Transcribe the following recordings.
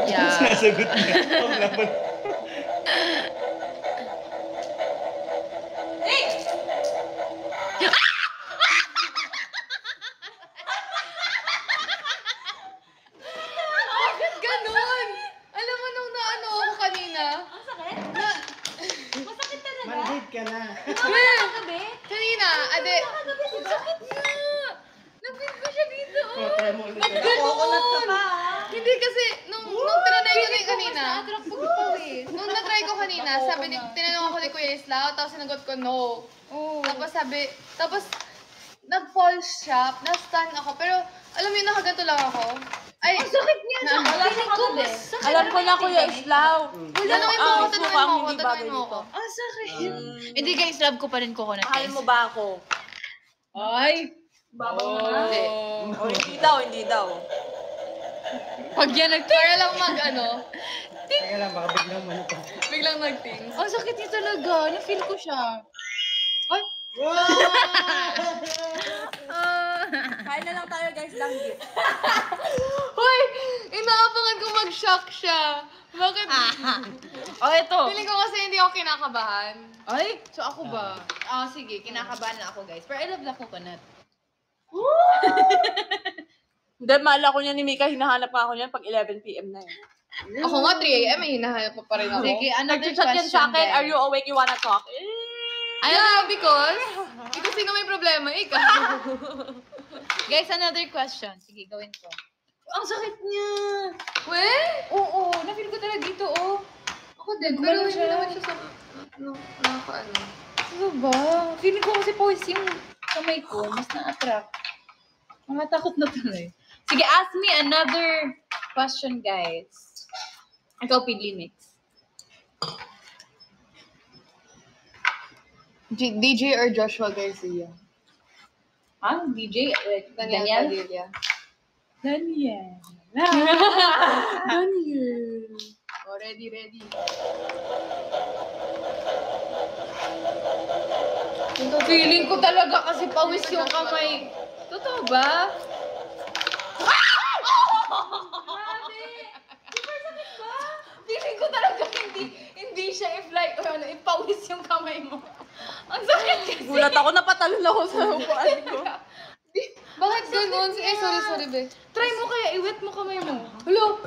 Yeah. Sinasagot niya. Bakit ganun? Alam mo nung naano ako kanina? Ang sakit? Masakit talaga? Manhid ka na. Kanina, ade. Ang sakit na. Napin ko siya dito. Try mo ulit. Coconut ka pa. Hindi kasi, nung tinanay ko na yung kanina. Nung natry ko kanina, sabi ni, tinanong ako ni Kuya Islao, tapos sinagot ko no. Tapos sabi, nag-fall siya, na-stun ako, pero alam mo yun, nakaganto lang ako. Ay, ang sakit niya. Alam ko na Kuya Islaw. Tanungin mo ako, tanungin mo ako. Ang sakit. Hindi guys, love ko pa rin coconut Mahal guys. mo ba ako? Ay! Babaw na. Hindi. Oh, hindi daw. Pag yan Para lang mag-ano, Teka lang, baka biglang manito. biglang nag-ting. Ang sakit niya talaga. Na-feel ko siya. Ay! Kain na lang tayo guys, langgit. Hoy! Inaabangan ko mag-shock siya. Bakit? Oh, ito. Feeling ko kasi hindi ako kinakabahan. Ay! So ako ba? Sige. Kinakabahan na ako guys. Pero I love the coconut. Hindi, mahal ako niya ni Mika. Hinahanap pa ako niyan pag 11 p.m. na yun. Ako nga, 3 a.m. ay hinahanap pa rin ako. Sige, another Nag-chat yan question sa akin, guys. are you awake, you wanna talk? Yeah, because sino may problema? Ikaw. Guys, another question. Sige, gawin ko. Ang sakit niya. We? Oo, na-feel ko talaga dito, oh. Ako din, pero hindi naman siya sa... Nakakaano. Ano ba? Feeling ko kasi pawis yung kamay ko. Mas na-attract. Mamatakot na tuloy. Sige, ask me another question, guys. Ikaw, pili next. DJ or Joshua Garcia? Ah, DJ? Daniel? Daniel. Daniel. Oh, ready. Feeling ko talaga kasi pawis yung kamay. Totoo ba? Feeling ko talaga hindi siya if pawis yung kamay mo. Ang sakit kasi. Gulat ako, napatalon ako sa upuan ko. Bakit ganun? Sorry, be. Try mo kaya, iwet mo kamay mo. Hello?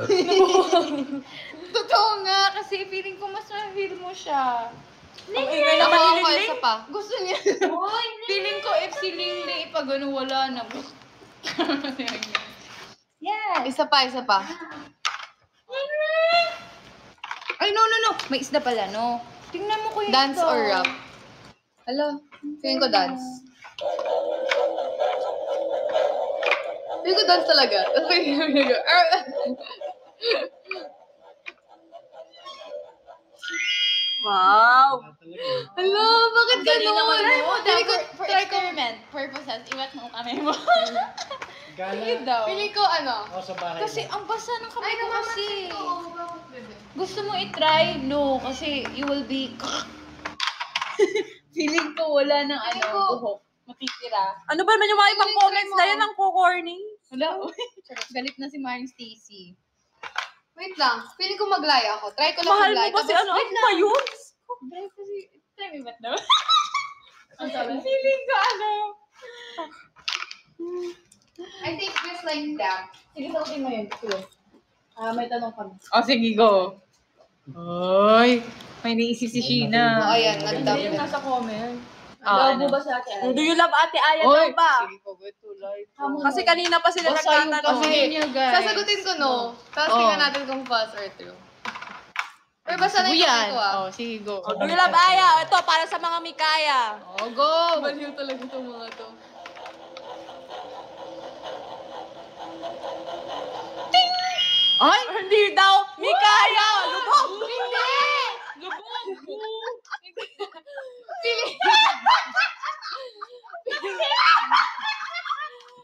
Totoo nga, kasi feeling ko mas na-feel mo siya. Ang ingay naman ni Ako, Lingling. isa pa. Gusto niya. Feeling ko if si Lingling pag ano, wala na. Yeah. Isa pa. Ay, no. May isda pala, no? Tingnan mo ko yung Dance ito. or rap? Hello? Feeling ko dance. Feeling ko dance talaga. Wow. Hello? Bakit ganun? Try mo daw, Feeling ko, for try ko. experiment purposes, iwet mo ang kamay mo. Gala. daw. Feeling ko ano? Ako sa bahay. Kasi ang basa ng kamay ko kasi. Bakit, bebe? Gusto mo i-try? No, kasi you will be... Feeling ko wala ng Feeling ko- buhok. Matitira. Ano ba naman yung mga ibang Feeling comments mo. na yun ang kukorny? Wala, galit na si Maring Stacy. Wait lang. Feeling ko maglaya ako. Try ko lang Mahal maglaya. mo kasi Tapos, ano ba yun? Dahil kasi, try me ba't daw? Feeling ko I think just like that. Sige, sagutin mo yun. May tanong kami. Oh, sige, go. Oy, may naisip si Sheena. Oh, ayan. Nag-dump na. nasa comment. Ano? sa ate? Do you love ate Aya Oy, daw ba? Sige ko, go to life. Kasi kanina pa sila Basta yung nagtatanong. kamay niya, guys. Sasagutin ko no. Tapos Oh. tingnan natin kung false or true. Or basta na yung Yan. kamay ko ah. Oh, sige, go. Do you love Aya? Ito, para sa mga Mikaya. Oh, go. Baliw talaga itong mga to. Ay, Hindi daw, Mikaya! Lubog! Hindi! lubog.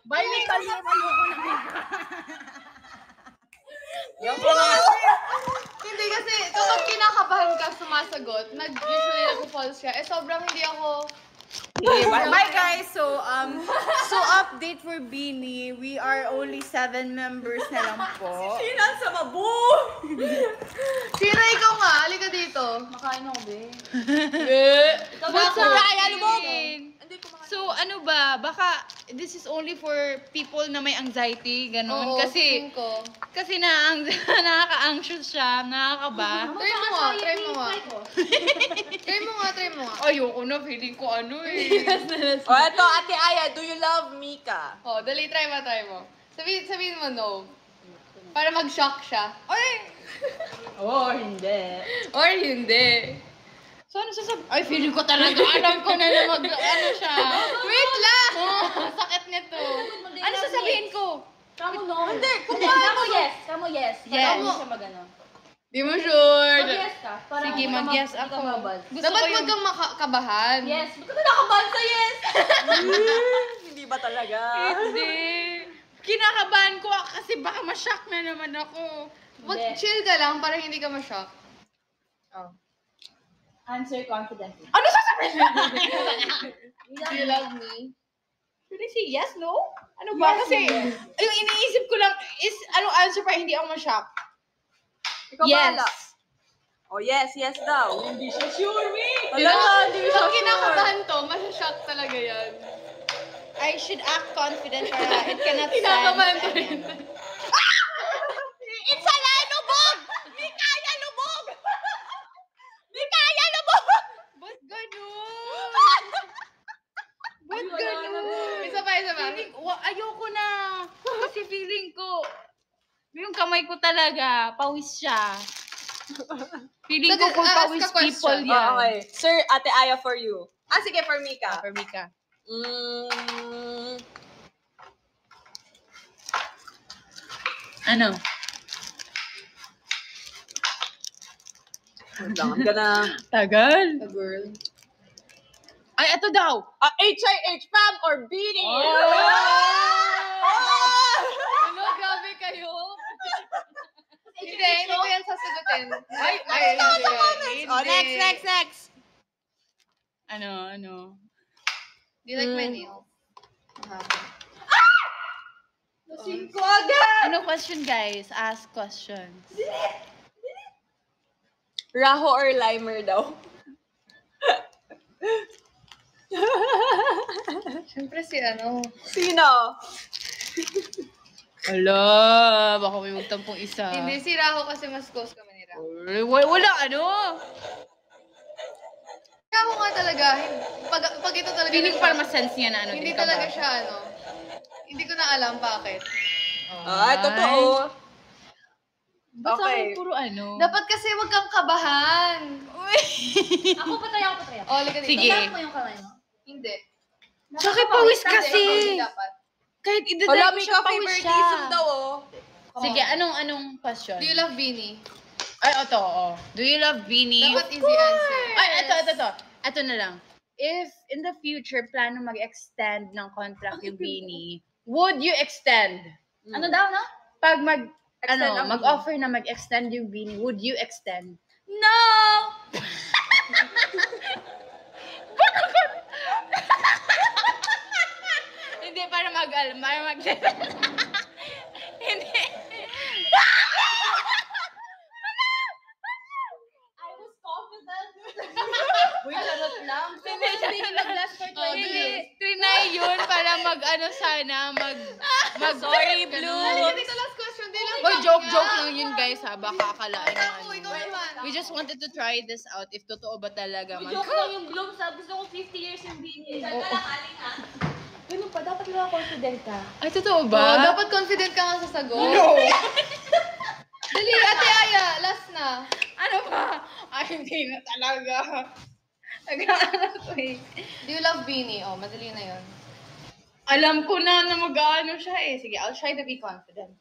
Balikan niyo ayoko na. Hindi kasi kapag kinakabahan ka sumasagot, usually nag-false siya. Eh sobrang hindi ako Bye guys. So update for Beanie. We are only 7 members na lang po. Sinan sa mabu! Sira, ikaw nga. Halika dito. Makain ako, be. But sa kaya lubog. Hindi ko makain. So ano ba, baka this is only for people na may anxiety, ganun. Oo, Kasi tingin ko. nakaka-anxious siya, nakakaba. Try mo nga, try mo nga. Try mo nga, try mo nga. Ayoko na, feeling ko ano eh. O, eto, Ate Aya, do you love Mika? Oh, dali, try mo, try mo. Sabihin mo no. Para mag-shock siya. Ay! Oh, hindi. Or hindi. So ano sasabi? Ay, feeling ko talaga, alam ko na ano siya. Wait lang! Sakit nito. Ano sasabihin ko? Kamo no. Hindi, kung Kamo yes. Kamo yes. Yes. Kamo siya magano. Di mo sure. Mag-yes ka. Para Sige, mag-yes ako. Dapat ko wag yung- kang kabahan. Yes. Ba't ka nakabahan sa yes? Hindi ba talaga? Hindi. Kinakabahan ko kasi baka ma-shock na naman ako. Chill ka lang para hindi ka ma-shock. Answer confidently. Ano sasabihin? Do you love me? Should I say yes, no? Ano ba? Yes, Kasi yes. yung iniisip ko lang is anong answer para hindi ako ma-shock. Ikaw Yes. bahala. Oh, yes, yes daw. Hindi siya sure, me. Hindi Pag kinakabahan to, ma-shock talaga yan. I should act confident para it cannot Kinakabahan to stand. rin. It's a lubog! Di kaya lubog! Di kaya lubog! Ba't ganun? Ba't ganun? Isa pa, isa pa. Ayoko na. Kasi feeling ko, yung kamay ko talaga, pawis siya. Feeling ko Ask kung a pawis question. people yan. Okay. Sir, Ate Aya for you. Sige, for Mika. For Mika. Ano? Hold on, I'm gonna... Tagal. A girl. Ay, ito daw. HIH, fam, or beating? Ano, grabe kayo? Hindi ko yan sasagutin. Ay, hindi. Oh, next. Ano? Do you like my nails? Lasing ko agad! Ano question, guys? Ask questions. Raho or Limer daw? Siyempre si ano. Sino? Ala, baka may magtampong isa. Hindi, si Raho kasi mas close kami ni Raho. Wala, ano? Raho nga talaga, pag ito talaga. Feeling ko parang masense niya na ano. Hindi din ka talaga ba? siya ano. Hindi ko na alam bakit. Totoo. Ba't sa akin Okay. puro ano? Dapat kasi wag kang kabahan. Ako patay ako. Oh, halika dito. Sige. Tama mo yung kamay mo. Hindi. Bakit pawis Hindi, kasi? hindi dapat. Kahit Wala, idadal ko Mika, siya, pawis favoritism siya. daw, oh. Sige, anong question? Do you love Beanie? Ay, ito, oo. Do you love Beanie? Dapat easy answer. Ay, ito. Ito na lang. If in the future, plano mag-extend ng contract yung Beanie, would you extend? Ano daw, no? Pag Extend ang mag-offer na mag-extend yung Beanie, would you extend? No! Hindi, para Hindi. I was confident. Wait, charot lang. Hindi, Nag-last for 20 Oh, years. Trinay yun para sana, sorry, Blue. Halika dito, last question. Di lang. Oy, joke lang yun, guys, ha. Baka akalaan na Ako, ikaw ano. naman. We just wanted to try this out if totoo ba talaga. Joke lang yung bloom sa gusto ko 50 years yung bini. Ganun pa, dapat lang confident ka. Ay, totoo Oh, ba? dapat confident ka nga sa sagot. Dali, Ate Aya, last na. Ano ba? Ay, hindi na talaga. Nag-ano ko eh. Do you love Beanie? Oh, madali na yun. Alam ko na mag-ano siya eh. Sige, I'll try to be confident.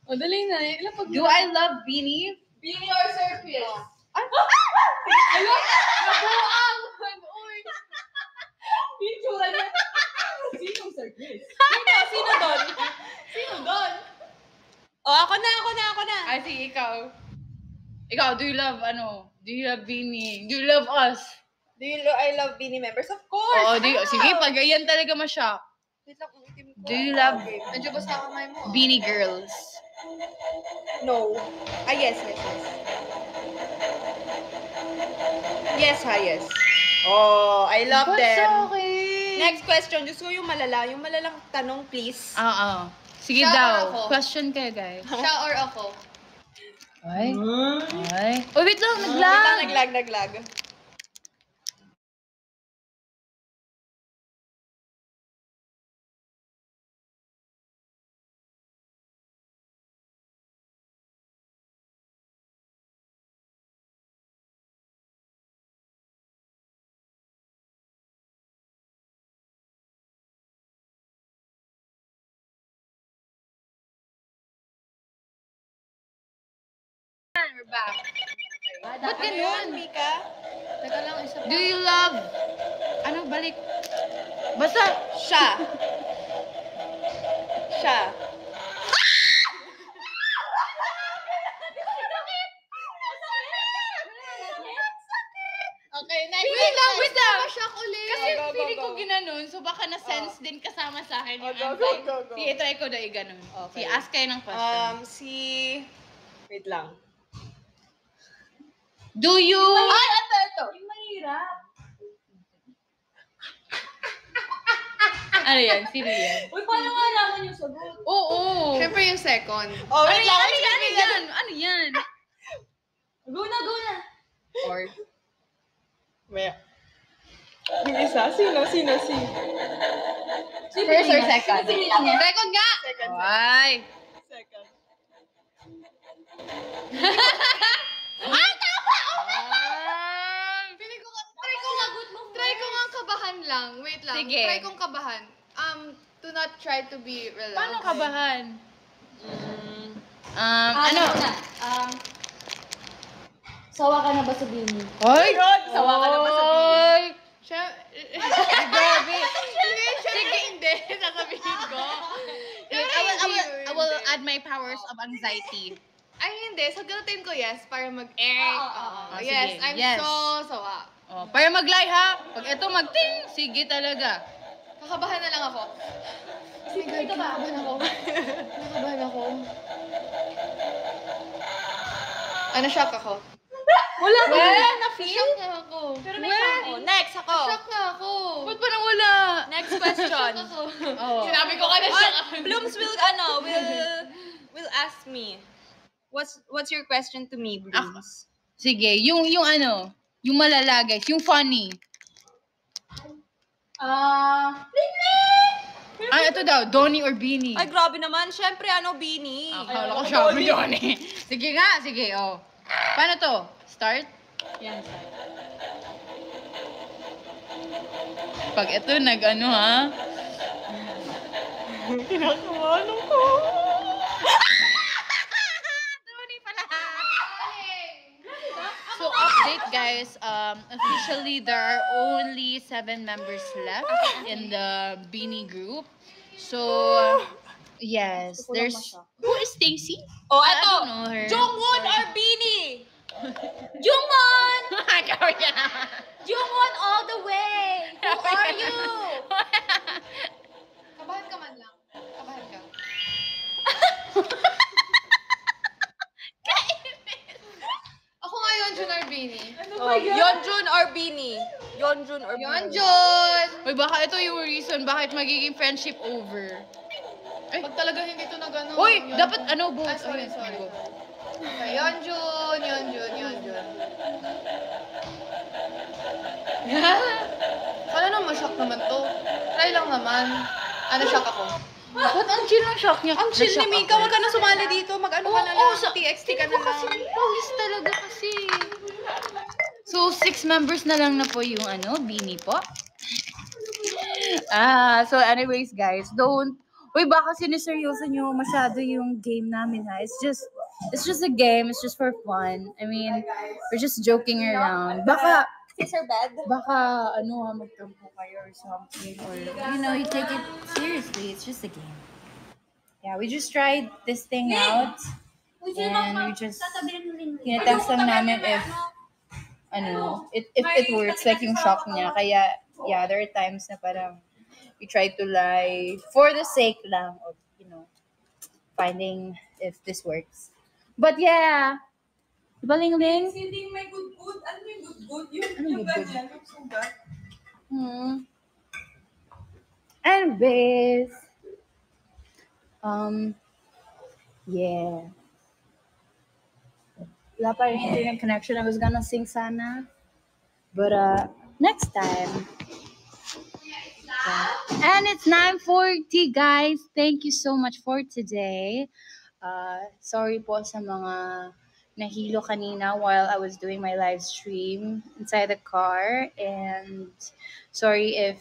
Oh, dali na. Ilang pag Do I love Beanie? Beanie or Sir Chris? Picture niya. Sinong Sir Chris? Sino doon? Oh, ako na. Ay, sige, ikaw. Ikaw, do you love Beanie? Do you love us? I love Beanie members? Of course! Oo, sige, pag yan talaga ma-shock. Wait lang, ang itim ko. Do you love Medyo basta kamay mo. Beanie Girls? No. Yes. Yes. Oh, I love them. Okay. Next question. Diyos ko yung malala. Yung malalang tanong, please. Oo. Sige Siya or daw. ako? Question kayo, guys. Siya or ako? Ay. Oh, wait lang. Naglag. We're back. Ba't Ano ganun? yun, Mika? Teka lang, isa pa. Do you love... Ano, balik? Basta... Siya. Okay, next. Wait lang. Shock ulit. Kasi Go, go, feeling ko go. ginanon, so baka na-sense din kasama sa akin yung Go. anxiety. Sige, try ko na i-ganon. Okay. Sige, ask kayo ng question. Wait lang. Do you... Ito. Yung mahirap. Ano yan? Sino yan? Uy, paano nga naman yung sagot? Oo. Siyempre yung second. Oh, Ano wait yan? lang. Ano yan? Go na. Or... May... Yung isa? Sino? First or second? Second. Second nga! Ay. Second. Feeling ko, try ko nga kabahan lang. Wait lang. Sige. Try kong kabahan. Do not try to be relaxed. Paano kabahan? Ano? Sawa ka na ba sa Beanie? Ay! Sawa ka na ba sa Ay! Siya, grabe. Hindi, syempre hindi. Sasabihin ko. I will add my powers of anxiety. Ay, hindi. Sagutin ko yes para mag-air. Oh, Yes, sige. I'm Yes. so sawa. Oh, para mag-lie ha. Pag ito mag-ting, sige talaga. Kakabahan na lang ako. Oh my God, kinakabahan ako. Kinakabahan ako. Na-shock ako. Wala na-feel? Na-shock na ako. Pero may sample. Next, ako. Na-shock na ako. Ba't pa nawala? Next question. Ako. Oh. Sinabi ko ka na-shock ako. Blooms will ask me. What's your question to me, Blooms? Sige, yung malala guys, yung funny. Ay, ito daw, Donnie or Beanie? Ay, grabe naman. Syempre, Beanie. Akala ko siya, Donnie. Sige nga, sige, oh. Paano to? Start? Yan. Pag ito nag-ano ha? Kinakabahan ko. Donnie pala. So, update guys, officially there are only 7 members left in the Beanie group. So, yes, there's... Who is Stacy? Oh, I eto. don't know her. Jungwon or Beanie? Jungwon! Ikaw yan. Jungwon all the way! Who are you? Kabahan ka man lang. Kabahan ka. Ako nga Yeonjun or Beanie. Yeonjun or Beanie? Yeonjun or Beanie? Yeonjun! Uy, baka ito yung reason bakit magiging friendship over. Pag talaga hindi to na gano'n. Uy, Yeonjun. dapat ano, both. Ah, sorry, Ayun, sorry. go. Okay, Yeonjun. Sana naman ma-shock naman to. Try lang naman. Na-shock ako. Ba't ang chill ng shock niya? Ang chill ni Mika, huwag ka na sumali dito. Mag-ano ka na lang. TXT ka na lang. Pawis talaga kasi. So, 6 members na lang na po yung Beanie po. So anyways guys, Uy, baka siniseryoso nyo masyado yung game namin ha. It's just a game. It's just for fun. I mean, we're just joking around. Baka magtampo kayo or something. Or, you take it seriously. It's just a game. Yeah, we just tried this thing out. And we just tinetext lang namin if if it works, like yung shock niya. Kaya, yeah, there are times na parang we try to lie for the sake lang of, finding if this works. But yeah, diba, Ling? Hindi may good. Ano yung good? Ano yung good? ganyan, yung sugat. Anyways, yeah. Wala pa rin internet connection. I was gonna sing sana. But, next time. Yeah. And it's 9:40, guys. Thank you so much for today. Sorry po sa mga nahilo kanina while I was doing my live stream inside the car. And sorry if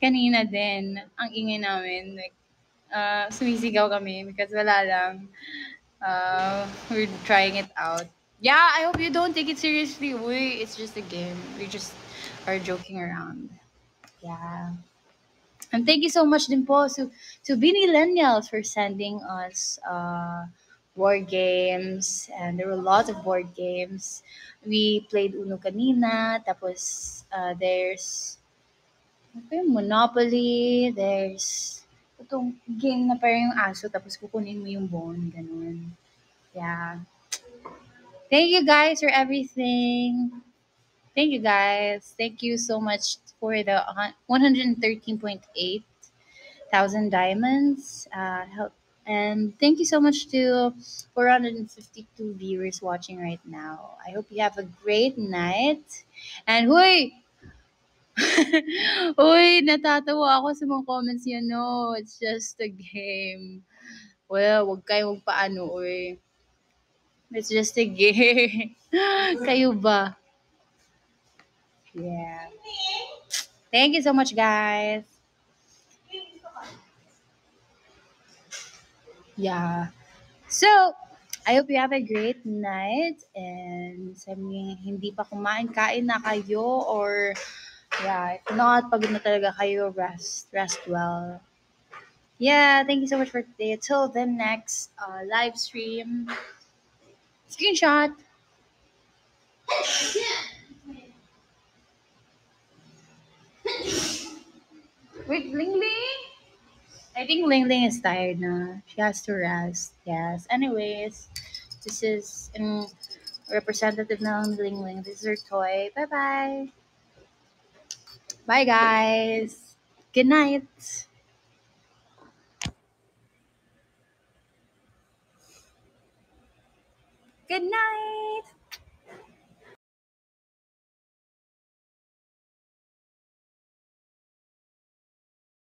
kanina din ang ingay namin. Like, sumisigaw kami because wala lang. We're trying it out. Yeah, I hope you don't take it seriously. It's just a game. We just are joking around. Yeah. And thank you so much din po to Binillennials for sending us board games. And there were lots of board games. We played Uno kanina. Tapos there's Monopoly. There's itong game na parang yung aso tapos kukunin mo yung bone. Ganun. Yeah. Thank you guys for everything. Thank you guys. Thank you so much for the 113.8 thousand diamonds. And thank you so much to 452 viewers watching right now. I hope you have a great night. And huy! Uy, natatawa ako sa mga comments yun. No, it's just a game. Well, wag kayo magpaano, uy. It's just a game. Kayo ba? Yeah. Thank you so much, guys. Yeah. So, I hope you have a great night. And sa mga hindi pa kumain, kain na kayo. Or, yeah, if not, pagod na talaga kayo, rest well. Yeah, thank you so much for today. Till the next live stream. Screenshot. Wait, Ling Ling? I think Ling Ling is tired now. She has to rest. Yes. Anyways, this is a representative na ng Ling Ling. This is her toy. Bye-bye. Bye, guys. Good night. Good night.